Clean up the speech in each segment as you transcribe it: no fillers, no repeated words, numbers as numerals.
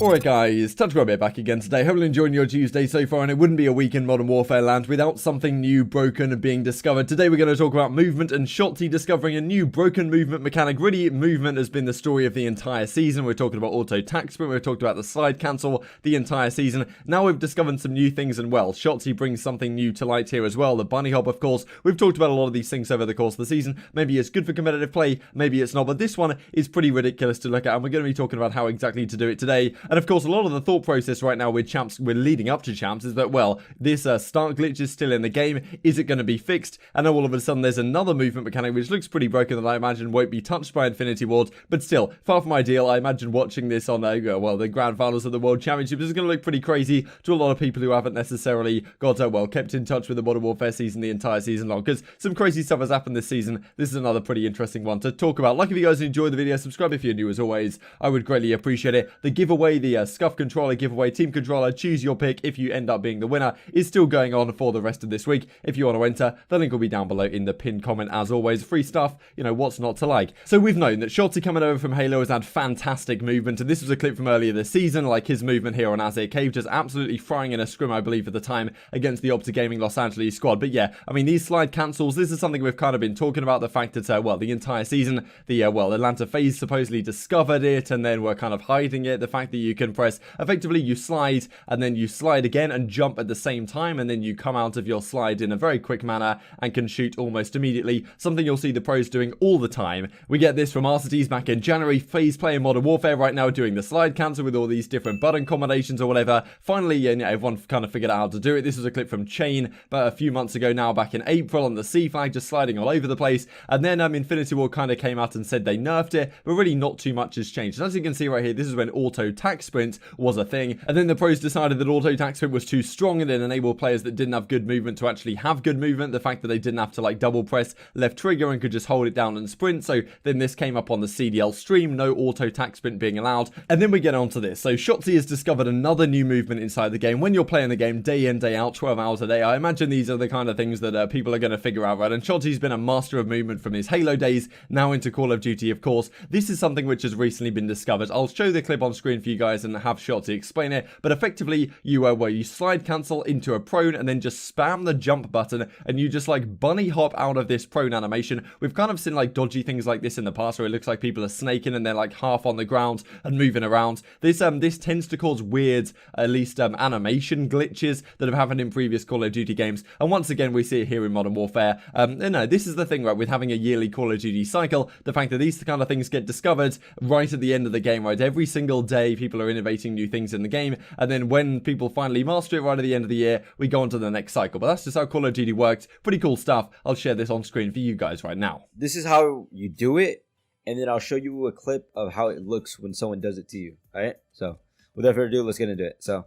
Alright guys, TouchGrabber back again today. Hopefully enjoying your Tuesday so far, and it wouldn't be a week in Modern Warfare land without something new, broken, and being discovered. Today we're going to talk about movement and Shotzzy discovering a new broken movement mechanic. Really, movement has been the story of the entire season. We're talking about auto tack sprint, we've talked about the slide cancel the entire season. Now we've discovered some new things, and well, Shotzzy brings something new to light here as well. The bunny hop, of course. We've talked about a lot of these things over the course of the season. Maybe it's good for competitive play, maybe it's not, but this one is pretty ridiculous to look at, and we're going to be talking about how exactly to do it today. And of course, a lot of the thought process right now with champs, we're leading up to champs, is that, well, this start glitch is still in the game. Is it going to be fixed? And then all of a sudden there's another movement mechanic which looks pretty broken that I imagine won't be touched by Infinity Wards, but still, far from ideal. I imagine watching this on, well, the grand finals of the World Championship is going to look pretty crazy to a lot of people who haven't necessarily got, well, kept in touch with the Modern Warfare season the entire season long, because some crazy stuff has happened this season. This is another pretty interesting one to talk about. Like, if you guys enjoyed the video, subscribe if you're new as always. I would greatly appreciate it. The giveaway, the Scuff Controller giveaway, Team Controller, choose your pick if you end up being the winner, is still going on for the rest of this week. If you want to enter, the link will be down below in the pinned comment. As always, free stuff, you know, what's not to like. So we've known that Shotzzy coming over from Halo has had fantastic movement, and this was a clip from earlier this season, like his movement here on Azir Cave, just absolutely frying in a scrim, I believe, at the time against the OpTic Gaming Los Angeles squad. But yeah, I mean, these slide cancels, this is something we've kind of been talking about, the fact that, well, the entire season, the, well, Atlanta FaZe supposedly discovered it, and then we're kind of hiding it. The fact that you can press, effectively, you slide, and then you slide again and jump at the same time, and then you come out of your slide in a very quick manner and can shoot almost immediately, something you'll see the pros doing all the time. We get this from RCTs back in January. FaZe play in Modern Warfare right now doing the slide cancel with all these different button combinations or whatever. Finally, yeah, everyone kind of figured out how to do it. This was a clip from Chain about a few months ago now, back in April, on the C flag, just sliding all over the place. And then Infinity Ward kind of came out and said they nerfed it, but really not too much has changed. And as you can see right here, this is when auto tack sprint was a thing, and then the pros decided that auto tack sprint was too strong and it enabled players that didn't have good movement to actually have good movement. The fact that they didn't have to like double press left trigger and could just hold it down and sprint. So then this came up on the CDL stream, no auto tack sprint being allowed. And then we get onto this. So Shotzzy has discovered another new movement inside the game. When you're playing the game day in, day out, 12 hours a day, I imagine these are the kind of things that people are going to figure out, right? And Shotzzy's been a master of movement from his Halo days, now into Call of Duty, of course. This is something which has recently been discovered. I'll show the clip on screen for you guys and have Shotzzy explain it. But effectively, you where you slide cancel into a prone and then just spam the jump button, and you just like bunny hop out of this prone animation. We've kind of seen like dodgy things like this in the past, where it looks like people are snaking and they're like half on the ground and moving around. This tends to cause weird, at least animation glitches that have happened in previous Call of Duty games, and once again we see it here in Modern Warfare. No, this is the thing, right, with having a yearly Call of Duty cycle, the fact that these kind of things get discovered right at the end of the game, right? Every single day people are innovating new things in the game, and then when people finally master it right at the end of the year, we go on to the next cycle. But that's just how Call of Duty works. Pretty cool stuff. I'll share this on screen for you guys right now. This is how you do it, and then I'll show you a clip of how it looks when someone does it to you. Alright? So, without further ado, let's get into it. So,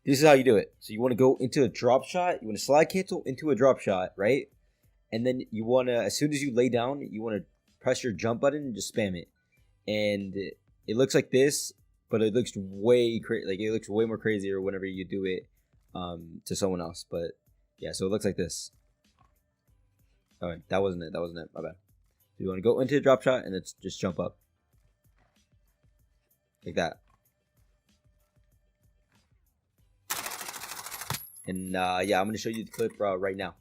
this is how you do it. So, you want to go into a drop shot. You want to slide cancel into a drop shot, right? And then you want to, as soon as you lay down, you want to press your jump button and just spam it. And it looks like this, but it looks way it looks way more crazier whenever you do it to someone else. But yeah, so it looks like this. Alright, that wasn't it. My bad. So you want to go into the drop shot and it's just jump up. Like that. And yeah, I'm going to show you the clip right now.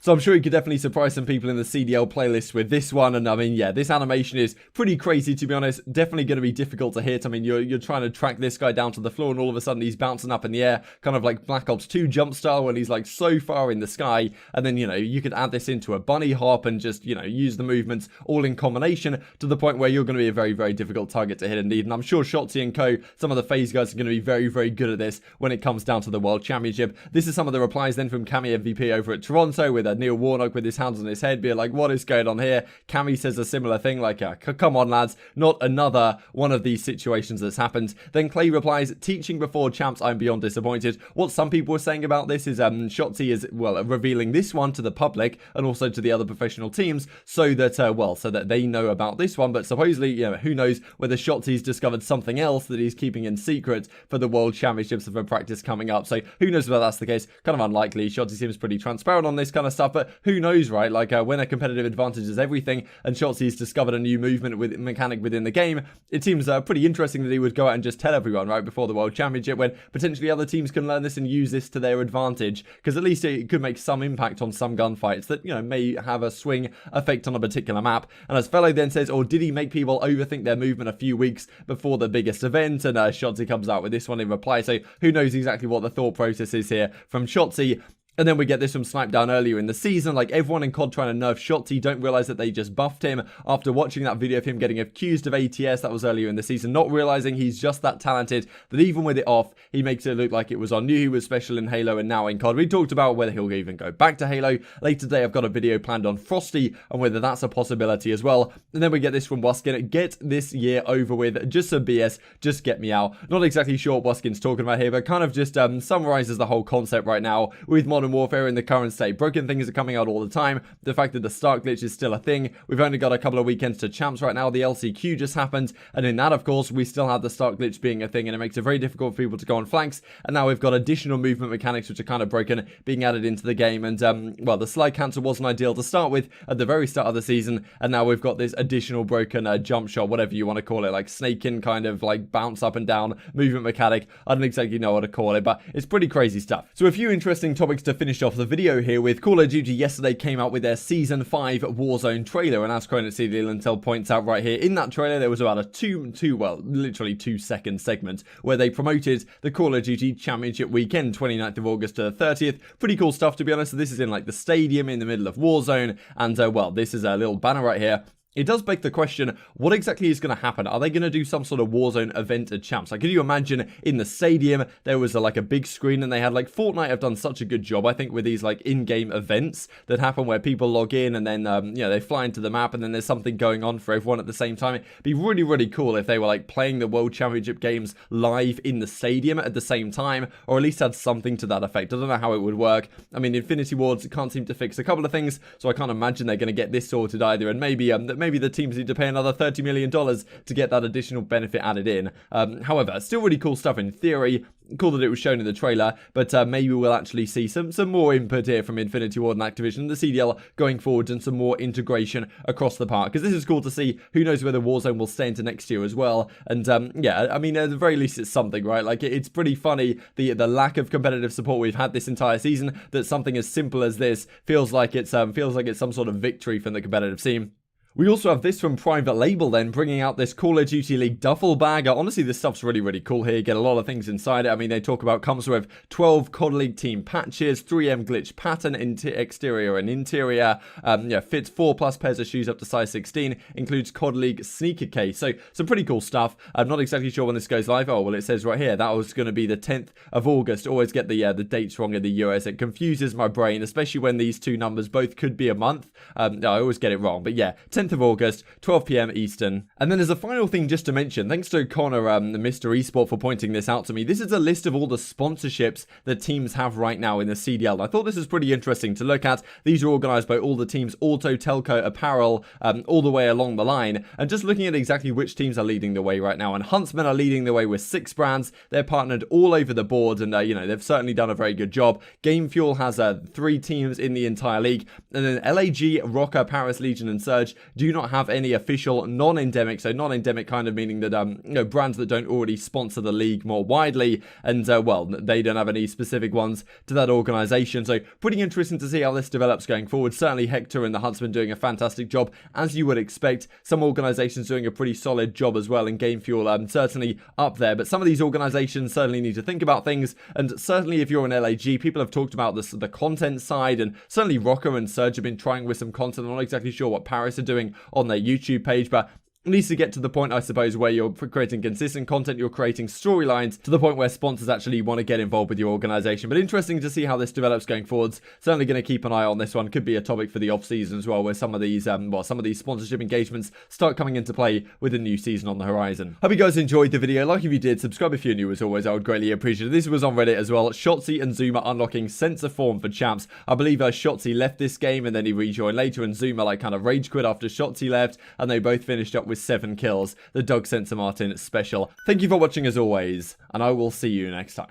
So I'm sure you could definitely surprise some people in the CDL playlist with this one. And I mean, yeah, this animation is pretty crazy, to be honest. Definitely going to be difficult to hit. I mean, you're trying to track this guy down to the floor, and all of a sudden he's bouncing up in the air, kind of like Black Ops 2 jump style, when he's like so far in the sky. And then, you know, you could add this into a bunny hop and just, you know, use the movements all in combination to the point where you're going to be a very, very difficult target to hit indeed. And I'm sure Shotzzy and co, some of the FaZe guys, are going to be very, very good at this when it comes down to the World Championship. This is some of the replies then from Cammy MVP over at Toronto with Neil Warnock with his hands on his head, being like, what is going on here? Cammy says a similar thing, like, come on, lads, not another one of these situations that's happened. Then Clay replies, teaching before champs, I'm beyond disappointed. What some people were saying about this is Shotzzy is, well, revealing this one to the public and also to the other professional teams so that, so that they know about this one. But supposedly, you know, who knows whether Shotzi's discovered something else that he's keeping in secret for the World Championships of a practice coming up. So who knows whether that's the case? Kind of unlikely. Shotzzy seems pretty transparent on this kind of stuff, but who knows, right? Like when a competitive advantage is everything and Shotzi's discovered a new movement with mechanic within the game, it seems pretty interesting that he would go out and just tell everyone right before the World Championship when potentially other teams can learn this and use this to their advantage, because at least it could make some impact on some gunfights that, you know, may have a swing effect on a particular map. And as Fellow then says, or did he make people overthink their movement a few weeks before the biggest event? And Shotzzy comes out with this one in reply, so who knows exactly what the thought process is here from Shotzzy. And then we get this from Snipedown earlier in the season, like everyone in CoD trying to nerf Shotzzy don't realize that they just buffed him after watching that video of him getting accused of ATS. That was earlier in the season, not realizing he's just that talented that even with it off, he makes it look like it was on. Knew he was special in Halo and now in CoD. We talked about whether he'll even go back to Halo. Later today, I've got a video planned on Frosty and whether that's a possibility as well. And then we get this from Waskin, get this year over with, just some BS, just get me out. Not exactly sure what Waskin's talking about here, but kind of just summarizes the whole concept right now with Modern Warfare in the current state. Broken things are coming out all the time. The fact that the start glitch is still a thing. We've only got a couple of weekends to champs right now. The LCQ just happened, and in that, of course, we still have the start glitch being a thing, and it makes it very difficult for people to go on flanks. And now we've got additional movement mechanics which are kind of broken being added into the game. And well, the slide cancel wasn't ideal to start with at the very start of the season, and now we've got this additional broken jump shot, whatever you want to call it, like snaking kind of like bounce up and down movement mechanic. I don't exactly know what to call it, but it's pretty crazy stuff. So a few interesting topics to finish off the video here with. Call of Duty yesterday came out with their Season 5 Warzone trailer, and as Cronut CD Lintel points out right here, in that trailer there was about a literally 2 second segment where they promoted the Call of Duty Championship weekend, 29th of August to the 30th. Pretty cool stuff, to be honest. This is in like the stadium in the middle of Warzone, and well, this is a little banner right here. It does beg the question, what exactly is going to happen? Are they going to do some sort of Warzone event at champs? Like, can you imagine in the stadium, there was like a big screen and they had like, Fortnite have done such a good job, I think, with these like in-game events that happen where people log in and then, you know, they fly into the map and then there's something going on for everyone at the same time. It'd be really, really cool if they were like playing the World Championship games live in the stadium at the same time, or at least had something to that effect. I don't know how it would work. I mean, Infinity Wards can't seem to fix a couple of things, so I can't imagine they're going to get this sorted either. And maybe the teams need to pay another $30 million to get that additional benefit added in. However, still really cool stuff in theory. Cool that it was shown in the trailer, but maybe we'll actually see some more input here from Infinity Ward and Activision, the CDL going forward, and some more integration across the park, because this is cool to see. Who knows whether Warzone will stay into next year as well. And yeah, I mean, at the very least it's something, right? Like, it's pretty funny the lack of competitive support we've had this entire season, that something as simple as this feels like it's some sort of victory from the competitive scene. We also have this from Private Label then, bringing out this Call of Duty League duffel bag. Honestly, this stuff's really, really cool here. You get a lot of things inside it. I mean, they talk about, comes with 12 CoD League team patches, 3M glitch pattern, exterior and interior. Yeah, fits 4+ pairs of shoes up to size 16, includes CoD League sneaker case. So, some pretty cool stuff. I'm not exactly sure when this goes live. Oh, well, it says right here, that was going to be the 10th of August. Always get the dates wrong in the US. It confuses my brain, especially when these two numbers both could be a month. I always get it wrong. But yeah, 10th of August, 12 PM Eastern. And then as a final thing just to mention, thanks to Connor, Mr. Esport, for pointing this out to me, this is a list of all the sponsorships that teams have right now in the CDL. I thought this was pretty interesting to look at. These are organised by all the teams, auto, telco, apparel, all the way along the line. And just looking at exactly which teams are leading the way right now. And Huntsman are leading the way with 6 brands. They're partnered all over the board, and you know, they've certainly done a very good job. Game Fuel has 3 teams in the entire league. And then LAG, Rocker, Paris, Legion, and Surge do not have any official non-endemic, so non-endemic kind of meaning that you know, brands that don't already sponsor the league more widely, and well, they don't have any specific ones to that organization. So pretty interesting to see how this develops going forward. Certainly Hector and the Huntsman doing a fantastic job, as you would expect. Some organizations doing a pretty solid job as well, and Game Fuel certainly up there, but some of these organizations certainly need to think about things. And certainly if you're an LAG, people have talked about this, the content side, and certainly Rocker and Surge have been trying with some content. I'm not exactly sure what Paris are doing on their YouTube page, but It needs to get to the point, I suppose, where you're creating consistent content, you're creating storylines, to the point where sponsors actually want to get involved with your organization. But interesting to see how this develops going forwards. Certainly going to keep an eye on this one. Could be a topic for the off-season as well, where some of these sponsorship engagements start coming into play with a new season on the horizon. Hope you guys enjoyed the video. Like if you did, subscribe if you're new as always. I would greatly appreciate it. This was on Reddit as well. Shotzzy and ZooMaa unlocking sensor form for champs. I believe Shotzzy left this game and then he rejoined later, and ZooMaa kind of rage quit after Shotzzy left, and they both finished up with 7 kills. The Doug Sensor Martin special. Thank you for watching as always, and I will see you next time.